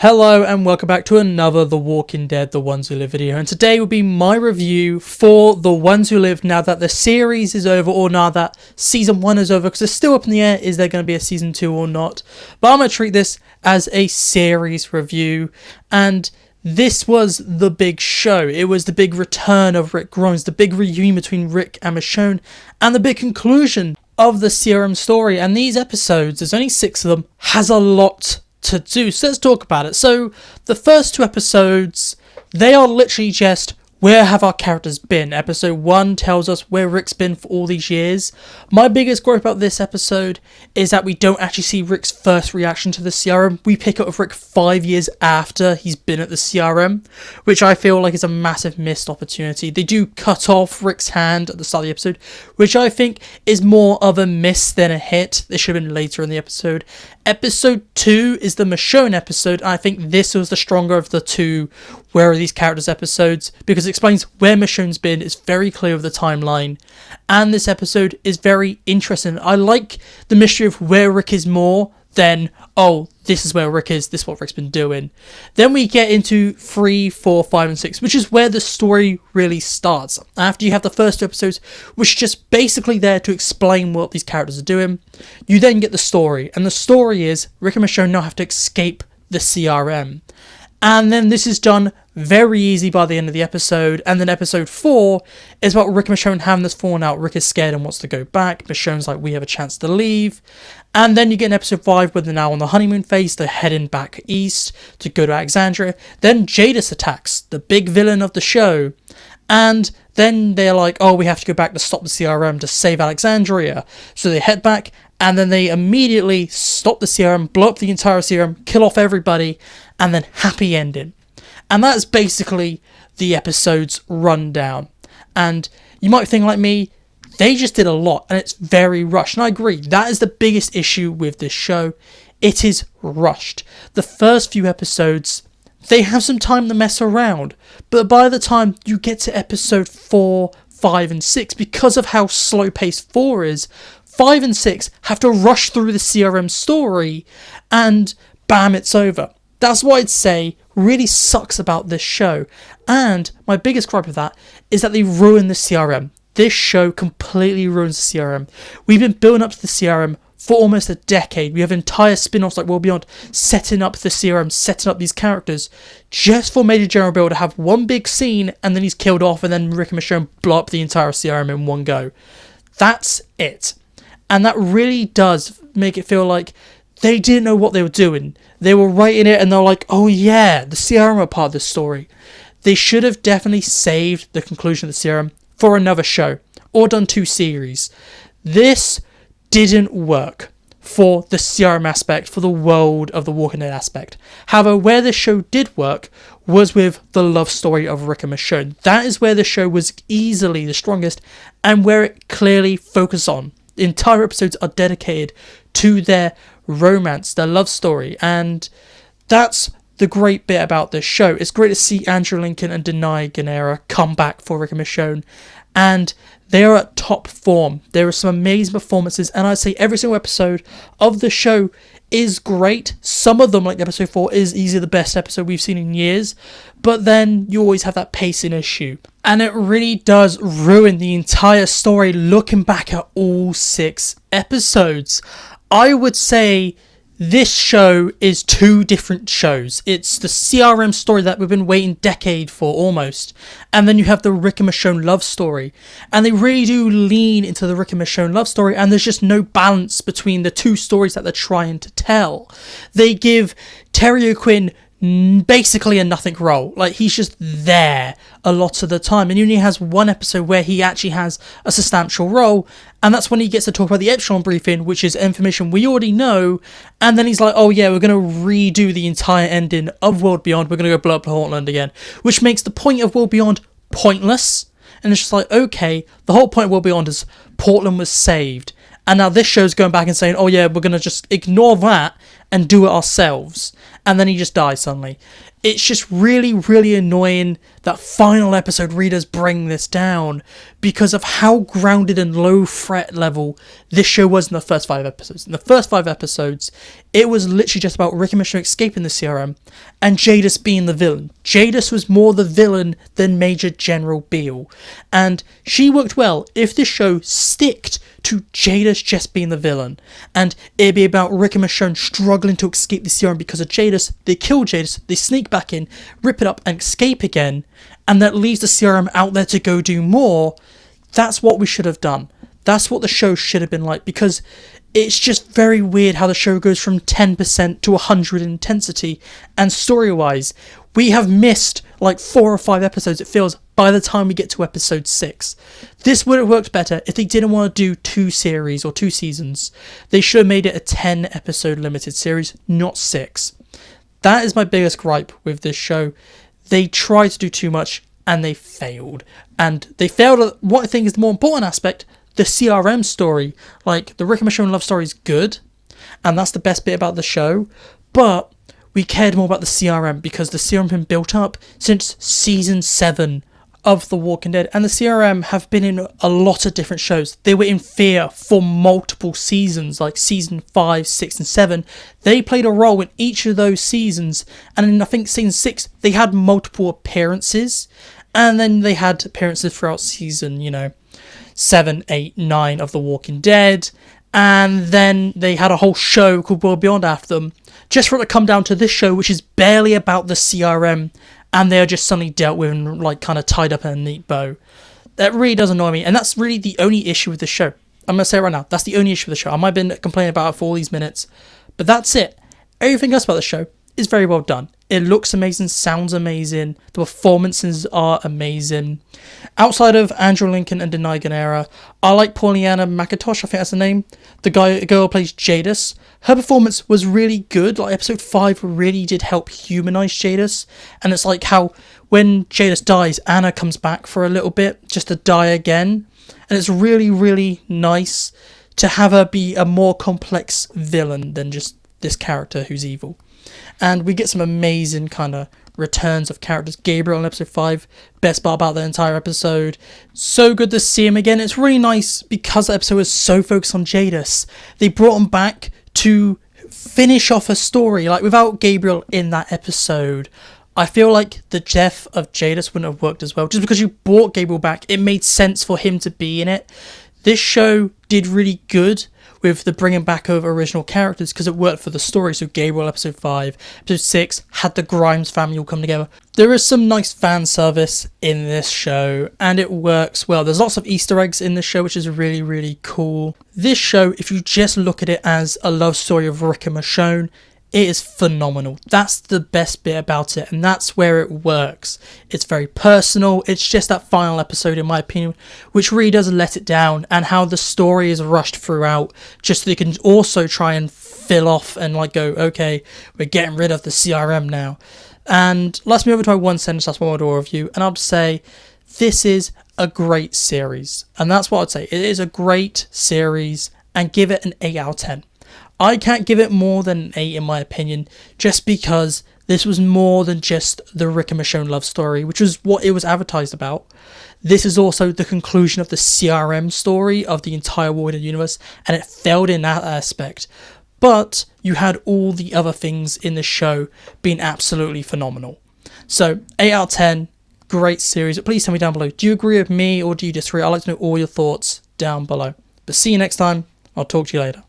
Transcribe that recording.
Hello and welcome back to another The Walking Dead The Ones Who Live video, and today will be my review for The Ones Who Live now that the series is over, or now that season 1 is over, because it's still up in the air, is there going to be a season 2 or not. But I'm going to treat this as a series review, and this was the big show. It was the big return of Rick Grimes, the big reunion between Rick and Michonne, and the big conclusion of the CRM story. And these episodes, there's only 6 of them, has a lot to do, so let's talk about it. So the first 2 episodes, they are literally just where have our characters been. Episode 1 tells us where Rick's been for all these years. My biggest gripe about this episode is that we don't actually see Rick's first reaction to the CRM. We pick up with Rick 5 years after he's been at the CRM, which I feel like is a massive missed opportunity. They do cut off Rick's hand at the start of the episode, which I think is more of a miss than a hit. This should have been later in the episode. Episode 2 is the Michonne episode, and I think this was the stronger of the 2 where are these characters episodes, because it explains where Michonne's been. It's very clear of the timeline, and this episode is very interesting. I like the mystery of where Rick is more than, oh, this is where Rick is, this is what Rick's been doing. Then we get into 3, 4, 5 and 6, which is where the story really starts. After you have the first 2 episodes, which are just basically there to explain what these characters are doing, you then get the story, and the story is Rick and Michonne now have to escape the CRM. And then this is done very easy by the end of the episode. And then episode 4 is about Rick and Michonne having this falling out. Rick is scared and wants to go back. Michonne's like, we have a chance to leave. And then you get in episode 5 where they're now on the honeymoon phase. They're heading back east to go to Alexandria. Then Jadis attacks, the big villain of the show. And then they're like, oh, we have to go back to stop the CRM to save Alexandria. So they head back, and then they immediately stop the CRM, blow up the entire CRM, kill off everybody, and then happy ending. And that's basically the episode's rundown. And you might think like me, they just did a lot, and it's very rushed. And I agree, that is the biggest issue with this show. It is rushed. The first few episodes, they have some time to mess around, but by the time you get to episode 4, 5 and 6, because of how slow paced 4 is, 5 and 6 have to rush through the CRM story, and bam, it's over. That's what I'd say really sucks about this show. And my biggest gripe with that is that they ruin the CRM. This show completely ruins the CRM. We've been building up to the CRM for almost a decade. We have entire spin-offs like World Beyond setting up the CRM, setting up these characters, just for Major General Bill to have one big scene and then he's killed off, and then Rick and Michonne blow up the entire CRM in one go. That's it. And that really does make it feel like they didn't know what they were doing. They were writing it and they're like, oh yeah, the CRM are part of this story. They should have definitely saved the conclusion of the CRM for another show, or done 2 series. This didn't work for the CRM aspect, for the world of the Walking Dead aspect. However, where this show did work was with the love story of Rick and Michonne. That is where the show was easily the strongest, and where it clearly focused on. The entire episodes are dedicated to their romance, their love story, and that's the great bit about this show. It's great to see Andrew Lincoln and Danai come back for Rick and Michonne, and they are at top form. There are some amazing performances, and I'd say every single episode of the show is great. Some of them, like episode 4, is easily the best episode we've seen in years, but then you always have that pacing issue, and it really does ruin the entire story looking back at all 6 episodes. I would say this show is 2 different shows. It's the CRM story that we've been waiting decade for almost, and then you have the Rick and Michonne love story, and they really do lean into the Rick and Michonne love story, and there's just no balance between the 2 stories that they're trying to tell. They give Terry O'Quinn basically a nothing role. Like, he's just there a lot of the time, and he only has 1 episode where he actually has a substantial role, and that's when he gets to talk about the Epsilon briefing, which is information we already know. And then he's like, oh yeah, we're going to redo the entire ending of World Beyond, we're going to go blow up Portland again, which makes the point of World Beyond pointless. And it's just like, okay, the whole point of World Beyond is Portland was saved, and now this show's going back and saying, oh yeah, we're going to just ignore that and do it ourselves. And then he just dies suddenly. It's just really, really annoying that final episode really does bring this down because of how grounded and low threat level this show was in the first 5 episodes. In the first 5 episodes, it was literally just about Rick and Michonne escaping the CRM and Jadis being the villain. Jadis was more the villain than Major General Beale. And she worked well if this show sticked to Jadis just being the villain. And it'd be about Rick and Michonne struggling to escape the CRM because of Jadis. They kill Jadis, they sneak back in, rip it up and escape again. And that leaves the CRM out there to go do more. That's what we should have done. That's what the show should have been like, because it's just very weird how the show goes from 10% to 100 in intensity. And story-wise, we have missed like 4 or 5 episodes, it feels, by the time we get to episode 6. This would have worked better if they didn't want to do 2 series or 2 seasons. They should have made it a 10 episode limited series, not 6. That is my biggest gripe with this show. They tried to do too much and they failed. And they failed at what I think is the more important aspect, the CRM story. Like, the Rick and Michonne love story is good, and that's the best bit about the show, but we cared more about the CRM because the CRM has been built up since season 7 of The Walking Dead, and the CRM have been in a lot of different shows. They were in Fear for multiple seasons, like season 5, 6 and 7. They played a role in each of those seasons, and in I think season 6 they had multiple appearances, and then they had appearances throughout season 7, 8, 9 of The Walking Dead, and then they had a whole show called World Beyond after them, just for it to come down to this show, which is barely about the CRM, and they are just suddenly dealt with and like kind of tied up in a neat bow. That really does annoy me, and that's really the only issue with the show. I'm going to say it right now, that's the only issue with the show. I might have been complaining about it for all these minutes, but that's it. Everything else about the show is very well done. It looks amazing, sounds amazing, the performances are amazing. Outside of Andrew Lincoln and Danai Gurira, I like Pauliana McIntosh, I think that's the name. The girl who plays Jadis. Her performance was really good. Like, episode 5 really did help humanize Jadis. And it's like how when Jadis dies, Anna comes back for a little bit just to die again. And it's really, really nice to have her be a more complex villain than just this character who's evil. And we get some amazing kind of returns of characters. Gabriel in episode 5, best part about the entire episode. So good to see him again. It's really nice because the episode was so focused on Jadis. They brought him back to finish off a story. Like, without Gabriel in that episode, I feel like the death of Jadis wouldn't have worked as well. Just because you brought Gabriel back, it made sense for him to be in it. This show did really good with the bringing back of original characters because it worked for the story. So Gabriel episode 5, episode 6 had the Grimes family all come together. There is some nice fan service in this show and it works well. There's lots of Easter eggs in this show, which is really, really cool. This show, if you just look at it as a love story of Rick and Michonne, it is phenomenal. That's the best bit about it, and that's where it works. It's very personal. It's just that final episode, in my opinion, which really does let it down, and how the story is rushed throughout just so they can also try and fill off and like go, okay, we're getting rid of the CRM now. And let's move over to my one sentence, that's one word review, and I'll say this is a great series, and that's what I'd say. It is a great series, and give it an 8 out of 10. I can't give it more than an 8 in my opinion, just because this was more than just the Rick and Michonne love story, which was what it was advertised about. This is also the conclusion of the CRM story of the entire Walking Dead universe, and it failed in that aspect. But you had all the other things in the show being absolutely phenomenal. So 8 out of 10, great series. But please tell me down below, do you agree with me or do you disagree? I'd like to know all your thoughts down below. But see you next time. I'll talk to you later.